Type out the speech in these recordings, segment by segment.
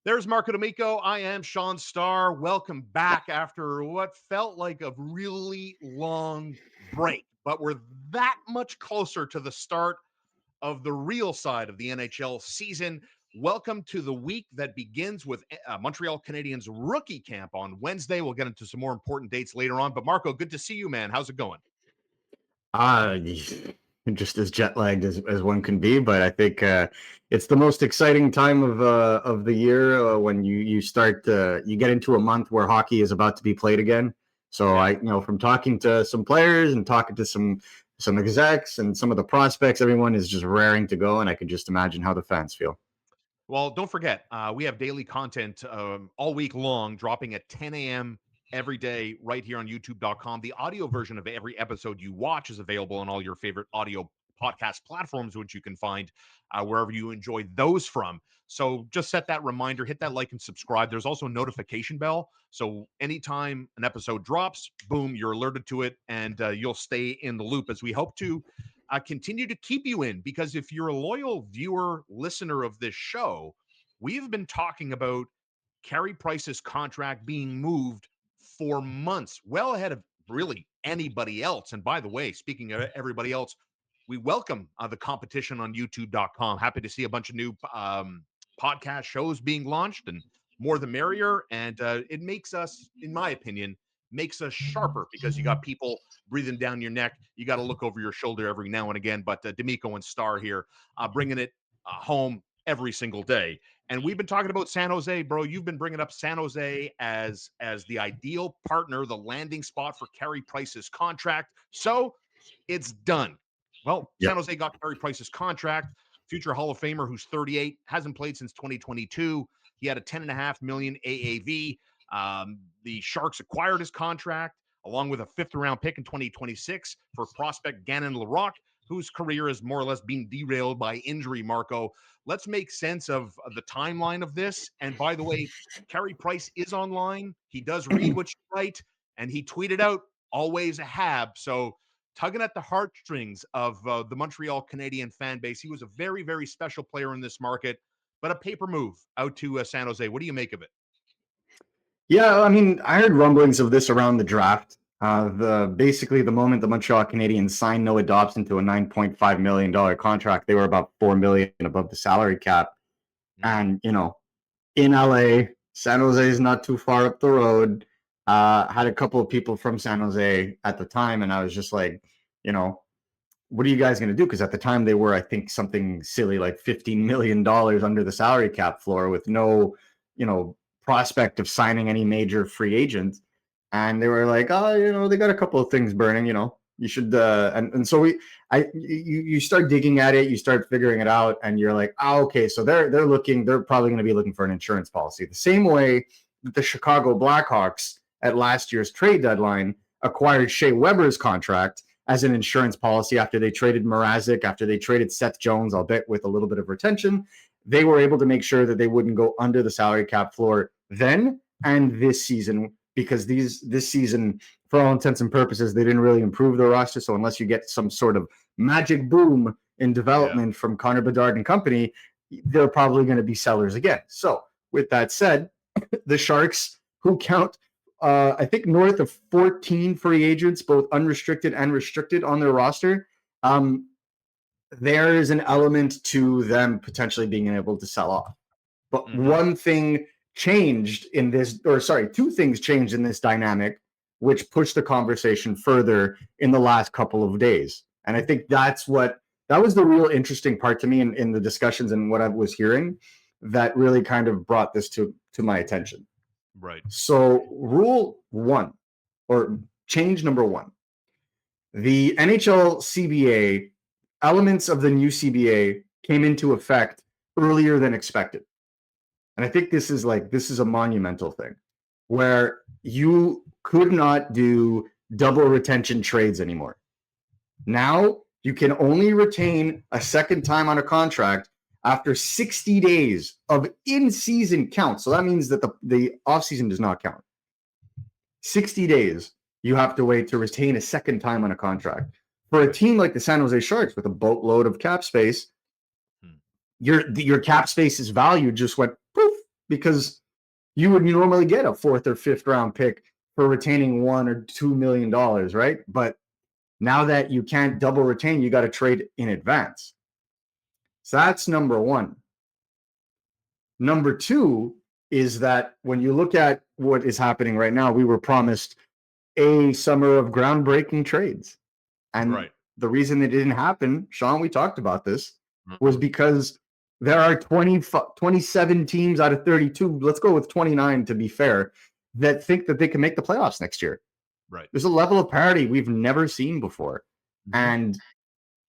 There's Marco D'Amico. I am Shaun Starr. Welcome back after what felt like a really long break, but we're that much closer to the start of the real side of the NHL season. Welcome to the week that begins with Montreal Canadiens rookie camp on Wednesday. We'll get into some more important dates later on. But Marco, good to see you, man. How's it going? Uh, just as jet lagged as one can be, but I think it's the most exciting time of the year when you start you get into a month where hockey is about to be played again. So Yeah. from talking to some players and talking to some execs and some of the prospects, everyone is just raring to go, and I can just imagine how the fans feel. Well, don't forget, we have daily content all week long, dropping at 10 a.m. every day right here on youtube.com. The audio version of every episode you watch is available on all your favorite audio podcast platforms, which you can find wherever you enjoy those from. So just set that reminder, hit that like and subscribe. There's also a notification bell. So anytime an episode drops, boom, you're alerted to it and you'll stay in the loop as we hope to continue to keep you in, because if you're a loyal viewer, listener of this show, we've been talking about Carey Price's contract being moved for months, well ahead of really anybody else. And by the way, speaking of everybody else, we welcome the competition on youtube.com. Happy to see a bunch of new podcast shows being launched, and more the merrier. And it makes us, in my opinion, makes us sharper because you got people breathing down your neck. You got to look over your shoulder every now and again. But D'Amico and Starr here bringing it home every single day. And we've been talking about San Jose, bro. You've been bringing up San Jose as the ideal partner, the landing spot for Carey Price's contract. So it's done. Well, San Yep. Jose got Carey Price's contract. Future Hall of Famer who's 38, hasn't played since 2022. He had a 10.5 million AAV. The Sharks acquired his contract along with a fifth round pick in 2026 for prospect Gannon Larocque, whose career has more or less been derailed by injury, Marco. Let's make sense of the timeline of this. And by the way, Carey Price is online. He does read what you write, and he tweeted out, always a Hab. So tugging at the heartstrings of the Montreal Canadian fan base. He was a very, very special player in this market, but a paper move out to San Jose. What do you make of it? Yeah, I mean, I heard rumblings of this around the draft. The basically the moment the Montreal Canadiens signed Noah Dobson to a $9.5 million contract, they were about $4 million above the salary cap. Mm. And in LA, San Jose is not too far up the road. Had a couple of people from San Jose at the time, and I was just like, what are you guys going to do? Because at the time they were, I think, something silly like $15 million under the salary cap floor with no, prospect of signing any major free agent. And they were like, oh, they got a couple of things burning, you should, and so you start digging at it, you start figuring it out, and you're like, oh, okay, so they're probably going to be looking for an insurance policy. The same way that the Chicago Blackhawks at last year's trade deadline acquired Shea Weber's contract as an insurance policy after they traded Mrazek, after they traded Seth Jones, albeit with a little bit of retention. They were able to make sure that they wouldn't go under the salary cap floor then and this season, because this season, for all intents and purposes, they didn't really improve their roster. So unless you get some sort of magic boom in Yeah. development from Connor Bedard and company, they're probably going to be sellers again. So with that said, the Sharks, who count I think north of 14 free agents, both unrestricted and restricted, on their roster. There is an element to them potentially being able to sell off. But one thing changed in this, or sorry, two things changed in this dynamic, which pushed the conversation further in the last couple of days. And I think that was the real interesting part to me in the discussions and what I was hearing that really kind of brought this to my attention. Right. So rule one, or change number one, the NHL CBA, elements of the new CBA came into effect earlier than expected. And I think this is a monumental thing where you could not do double retention trades anymore. Now you can only retain a second time on a contract after 60 days of in-season count. So that means that the off-season does not count. 60 days you have to wait to retain a second time on a contract. For a team like the San Jose Sharks with a boatload of cap space, your cap space is valued just went poof because you would normally get a 4th or 5th round pick for retaining $1 or $2 million, right? But now that you can't double retain, you got to trade in advance. So that's number one. Number two is that when you look at what is happening right now, we were promised a summer of groundbreaking trades. And the reason it didn't happen, Shaun, we talked about this, was because there are 27 teams out of 32, let's go with 29 to be fair, that think that they can make the playoffs next year. Right. There's a level of parity we've never seen before. And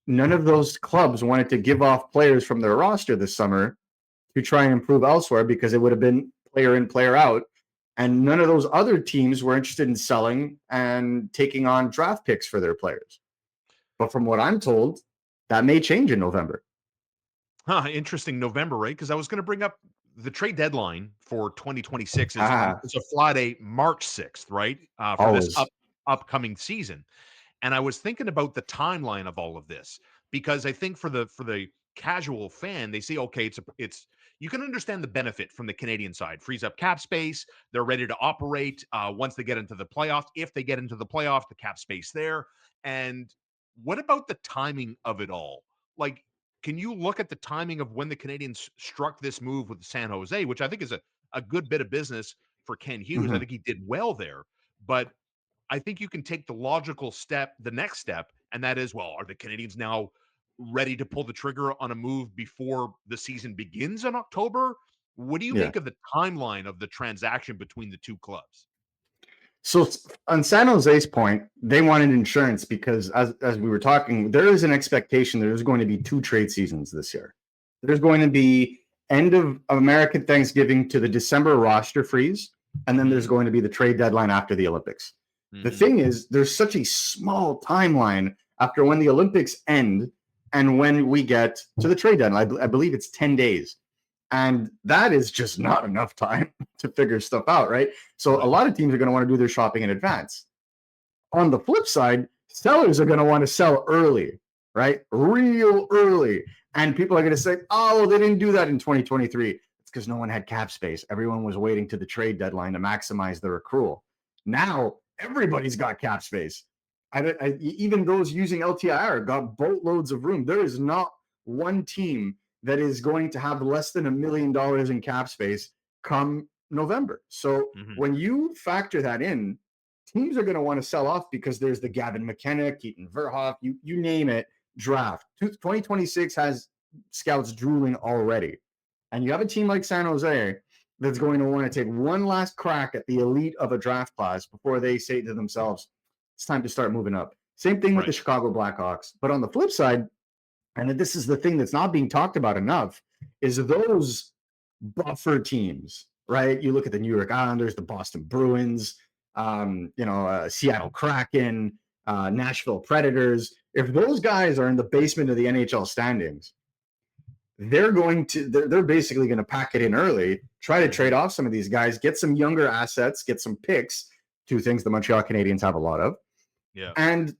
none of those clubs wanted to give off players from their roster this summer to try and improve elsewhere because it would have been player in, player out. And none of those other teams were interested in selling and taking on draft picks for their players. But from what I'm told, that may change in November. Interesting. November, right? Because I was going to bring up the trade deadline for 2026 is it's a Friday, March 6th, right? For this upcoming season. And I was thinking about the timeline of all of this because I think for the casual fan, they say, okay, it's you can understand the benefit from the Canadian side, frees up cap space. They're ready to operate once they get into the playoff. If they get into the playoff, the cap space there. And what about the timing of it all? Like, can you look at the timing of when the Canadians struck this move with San Jose, which I think is a good bit of business for Ken Hughes? I think he did well there, but I think you can take the logical step, the next step, and that is, well, are the Canadians now ready to pull the trigger on a move before the season begins in October? What do you make of the timeline of the transaction between the two clubs? So on San Jose's point, they wanted insurance because as we were talking, there is an expectation there's going to be 2 trade seasons this year. There's going to be end of American Thanksgiving to the December roster freeze, and then there's going to be the trade deadline after the Olympics. The thing is, there's such a small timeline after when the Olympics end and when we get to the trade deadline. I believe it's 10 days. And that is just not enough time to figure stuff out, right? So a lot of teams are going to want to do their shopping in advance. On the flip side, sellers are going to want to sell early, right? Real early. And people are going to say, oh, well, they didn't do that in 2023. It's because no one had cap space. Everyone was waiting to the trade deadline to maximize their accrual. Now, everybody's got cap space. Even those using LTIR got boatloads of room. There is not one team that is going to have less than $1 million in cap space come November. So when you factor that in, teams are going to want to sell off because there's the Gavin McKenna, Keaton Verhoff, you name it, draft. 2026 has scouts drooling already. And you have a team like San Jose that's going to want to take one last crack at the elite of a draft class before they say to themselves, it's time to start moving up. Same thing with the Chicago Blackhawks. But on the flip side, and this is the thing that's not being talked about enough, is those buffer teams, right? You look at the New York Islanders, the Boston Bruins, Seattle Kraken, Nashville Predators. If those guys are in the basement of the NHL standings, they're basically going to pack it in early, try to trade off some of these guys, get some younger assets, get some picks, 2 things the Montreal Canadiens have a lot of. Yeah. And,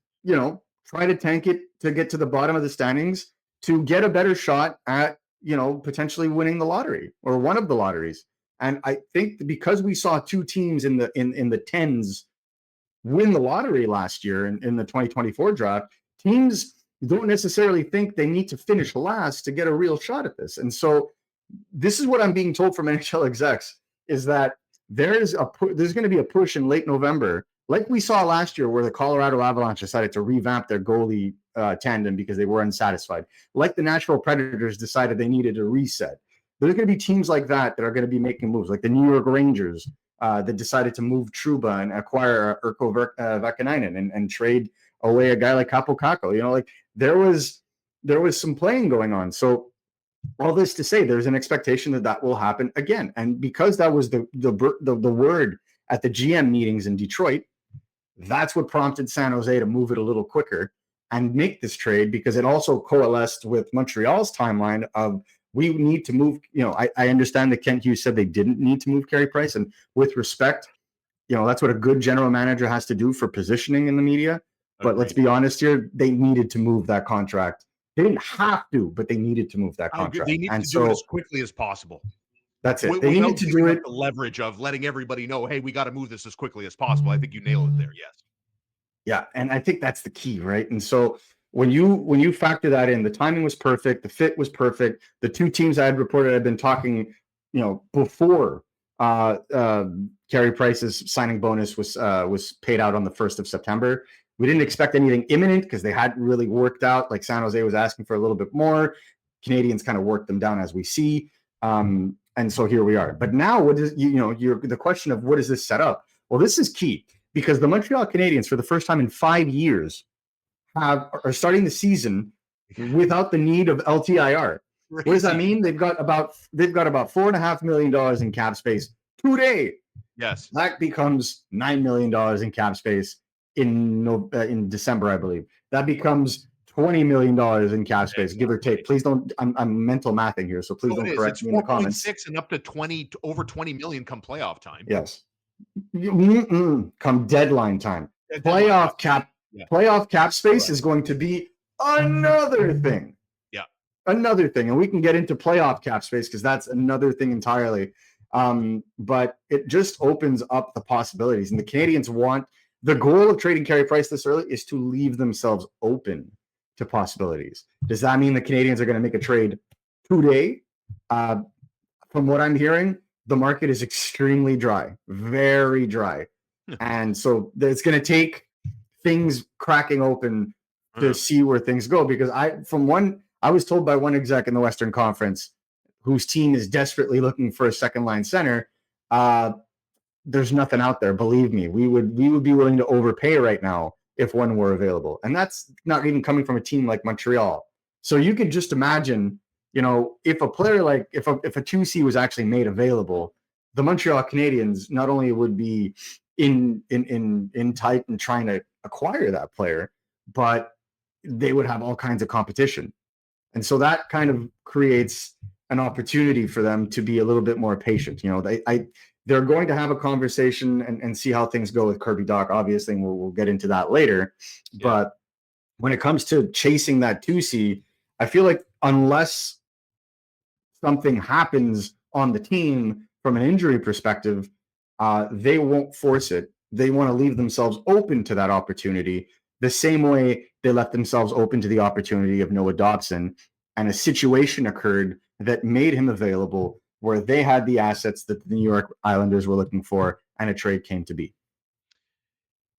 try to tank it to get to the bottom of the standings to get a better shot at, potentially winning the lottery or one of the lotteries. And I think because we saw 2 teams in the tens win the lottery last year in the 2024 draft, teams don't necessarily think they need to finish last to get a real shot at this. And so this is what I'm being told from NHL execs is that there's going to be a push in late November, like we saw last year where the Colorado Avalanche decided to revamp their goalie tandem because they were unsatisfied. Like the Nashville Predators decided they needed a reset. There's going to be teams like that are going to be making moves, like the New York Rangers that decided to move Trouba and acquire Urko Vakanainen and trade away a guy like Capo Caco. There was some playing going on. So all this to say, there's an expectation that will happen again. And because that was the word at the GM meetings in Detroit, that's what prompted San Jose to move it a little quicker and make this trade, because it also coalesced with Montreal's timeline of we need to move. I understand that Kent Hughes said they didn't need to move Carey Price. And with respect, that's what a good general manager has to do for positioning in the media. But let's be honest here, they needed to move that contract. They didn't have to, but they needed to move that contract. They need to do it as quickly as possible. That's it. They without needed to do giving up it. the leverage of letting everybody know, hey, we got to move this as quickly as possible. I think you nailed it there. Yes. Yeah, and I think that's the key, right? And so when you factor that in, the timing was perfect, the fit was perfect. The two teams I had reported had been talking, before Carey Price's signing bonus was paid out on the 1st of September. We didn't expect anything imminent because they hadn't really worked out. Like San Jose was asking for a little bit more. Canadians kind of worked them down as we see. And so here we are. But now what is the question of what is this set up? Well, this is key because the Montreal Canadiens, for the first time in 5 years, are starting the season without the need of LTIR. Crazy. What does that mean? They've got about $4.5 million in cap space today. Yes. That becomes $9 million in cap space in December, I believe. That becomes $20 million in cap space, give or take. Please don't. I'm mental mathing here, so please don't correct It's me in the comments. 4.6 and up to over 20 million come playoff time. Yes. Come deadline time. Playoff cap space is going to be another thing. Yeah. Another thing. And we can get into playoff cap space because that's another thing entirely. But it just opens up the possibilities. And the Canadiens want the goal of trading Carey Price this early is to leave themselves open to possibilities. Does that mean the Canadiens are going to make a trade today? From what I'm hearing, the market is extremely dry, very dry. And so it's going to take things cracking open to see where things go. Because I was told by one exec in the Western Conference whose team is desperately looking for a second line center, there's nothing out there. Believe me, we would be willing to overpay right now if one were available. And that's not even coming from a team like Montreal. So you could just imagine, if a player like if a 2C was actually made available, the Montreal Canadiens not only would be in tight and trying to acquire that player, but they would have all kinds of competition. And so that kind of creates an opportunity for them to be a little bit more patient. They're going to have a conversation and see how things go with Kirby Dach, obviously, and we'll get into that later. Yeah. But when it comes to chasing that 2C, I feel like unless something happens on the team from an injury perspective, they won't force it. They want to leave themselves open to that opportunity the same way they left themselves open to the opportunity of Noah Dobson, and a situation occurred that made him available where they had the assets that the New York Islanders were looking for, and a trade came to be.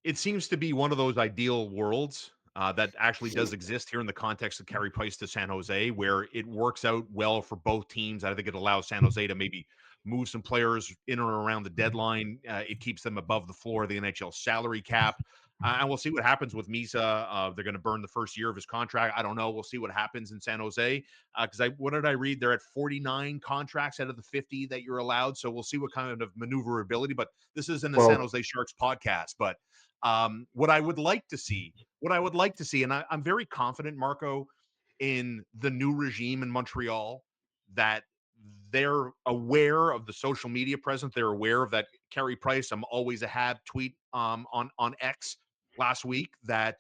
It seems to be one of those ideal worlds that actually does exist here in the context of Carey Price to San Jose, where it works out well for both teams. I think it allows San Jose to maybe move some players in or around the deadline. It keeps them above the floor of the NHL salary cap. And we'll see what happens with Misa. They're going to burn the first year of his contract. I don't know. We'll see what happens in San Jose. Because what did I read? They're at 49 contracts out of the 50 that you're allowed. So we'll see what kind of maneuverability. But this isn't a San Jose Sharks podcast. But what I would like to see, and I'm very confident, Marco, in the new regime in Montreal, that they're aware of the social media presence. They're aware of that Carey Price, I'm always a Hab tweet on X last week, that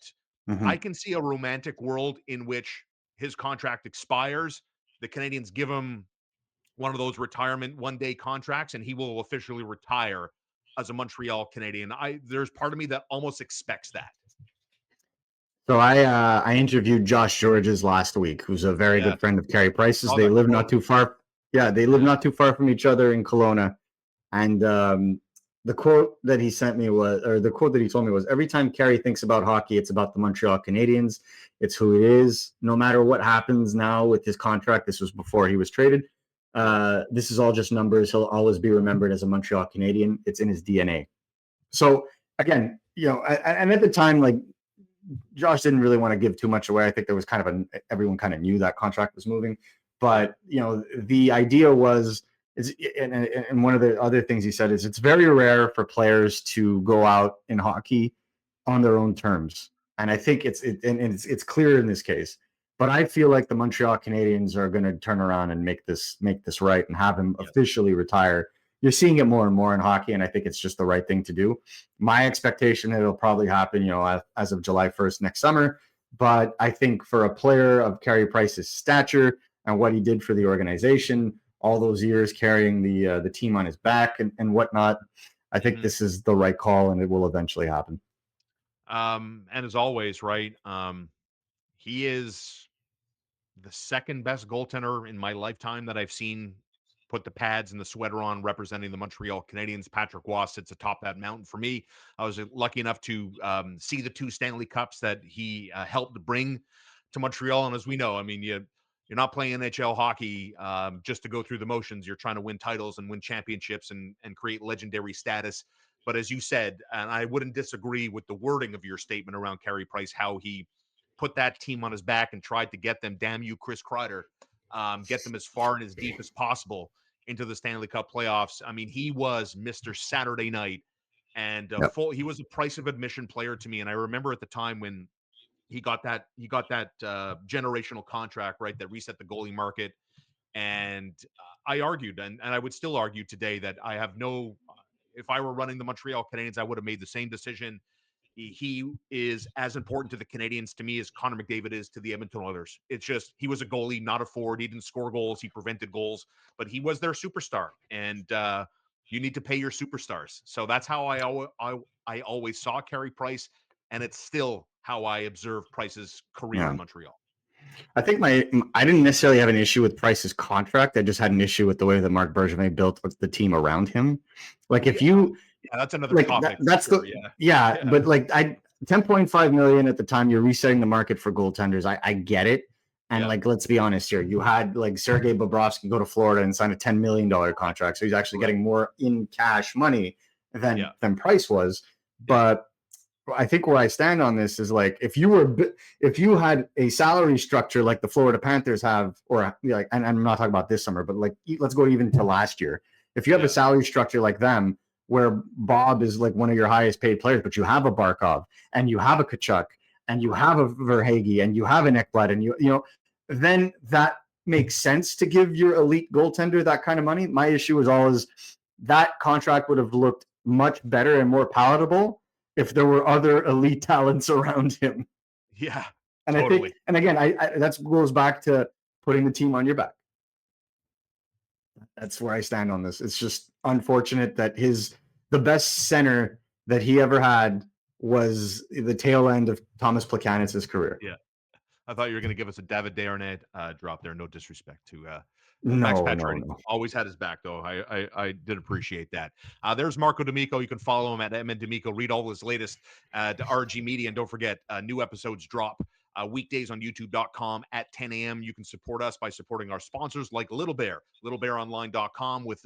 I can see a romantic world in which his contract expires. The Canadiens give him one of those retirement one-day contracts, and he will officially retire as a Montreal Canadian. There's part of me that almost expects that. So I interviewed Josh Georges last week, who's a very good friend of Carey Price's. They live not too far. Yeah, they live not too far from each other in Kelowna. And the quote that he sent me the quote that he told me was, every time Carey thinks about hockey, it's about the Montreal Canadiens. It's who it is. No matter what happens now with his contract, this was before he was traded. This is all just numbers. He'll always be remembered as a Montreal Canadian. It's in his DNA. So again, and at the time, like, Josh didn't really want to give too much away. I think there was kind of everyone kind of knew that contract was moving, but the idea was, and one of the other things he said is, it's very rare for players to go out in hockey on their own terms, and I think it's clear in this case. But I feel like the Montreal Canadiens are going to turn around and make this right and have him officially retire. You're seeing it more and more in hockey, and I think it's just the right thing to do. My expectation, it'll probably happen, as of July 1st next summer. But I think for a player of Carey Price's stature and what he did for the organization all those years carrying the team on his back and whatnot. I think Mhm. this is the right call, and it will eventually happen. And as always, right? He is the second best goaltender in my lifetime that I've seen put the pads and the sweater on representing the Montreal Canadiens. Patrick Roy sits atop that mountain for me. I was lucky enough to see the two Stanley Cups that he helped bring to Montreal. And as we know, I mean, you're not playing NHL hockey just to go through the motions. You're trying to win titles and win championships and create legendary status. But as you said, and I wouldn't disagree with the wording of your statement around Carey Price, how he put that team on his back and tried to get them, damn you, Chris Kreider, get them as far and as deep as possible into the Stanley Cup playoffs. I mean, he was Mr. Saturday Night, and Yep. he was a price of admission player to me. And I remember at the time when he got that generational contract, right, that reset the goalie market. And I argued, and I would still argue today that I have no. If I were running the Montreal Canadiens, I would have made the same decision. He is as important to the Canadiens to me as Connor McDavid is to the Edmonton Oilers. It's just he was a goalie, not a forward. He didn't score goals, he prevented goals, but he was their superstar, and you need to pay your superstars. So that's how I always saw Carey Price, and it's still how I observe Price's career Yeah. in Montreal. I think I didn't necessarily have an issue with Price's contract. I just had an issue with the way that Marc Bergevin built the team around him. Like We if you Yeah, that's another like topic for that's sure. the Yeah, yeah, yeah, but like I 10.5 million at the time, you're resetting the market for goaltenders. I get it. And yeah. like, let's be honest here. You had like Sergei Bobrovsky go to Florida and sign a $10 million contract. So he's actually Right. getting more in cash money Yeah, than Price was. yeah, But I think where I stand on this is like if you had a salary structure like the Florida Panthers have, or like, and I'm not talking about this summer, but like let's go even to last year. If you have a yeah, salary structure like them, where Bob is like one of your highest paid players, but you have a Barkov and you have a Kachuk and you have a Verhage and you have an Ekblad and you know, then that makes sense to give your elite goaltender that kind of money. My issue is always that contract would have looked much better and more palatable if there were other elite talents around him. yeah. And I think, Totally. and again, I that goes back to putting the team on your back. That's where I stand on this. It's just unfortunate that the best center that he ever had was the tail end of Thomas Plekanec's career. Yeah. I thought you were going to give us a David Desharnais drop there. No disrespect to Max No, no, Pacioretty. no. Always had his back, though. I did appreciate that. There's Marco D'Amico. You can follow him at Edmund D'Amico. Read all his latest to RG Media. And don't forget, new episodes drop weekdays on youtube.com at 10 a.m. You can support us by supporting our sponsors like Little Bear, littlebearonline.com with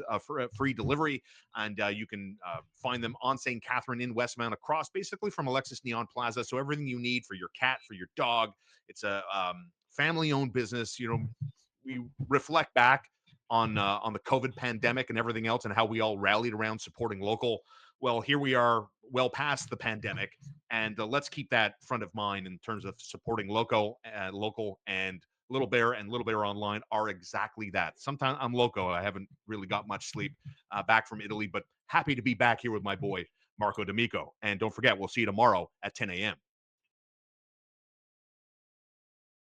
free delivery. And you can find them on St. Catherine in Westmount across basically from Alexis Neon Plaza. So everything you need for your cat, for your dog. It's a family-owned business. You know, we reflect back on the COVID pandemic and everything else, and how we all rallied around supporting local. Well, here we are, well past the pandemic, and let's keep that front of mind in terms of supporting local and Little Bear and Little Bear Online are exactly that. Sometimes I'm loco. I haven't really got much sleep back from Italy, but happy to be back here with my boy Marco D'Amico. And don't forget, we'll see you tomorrow at 10 a.m.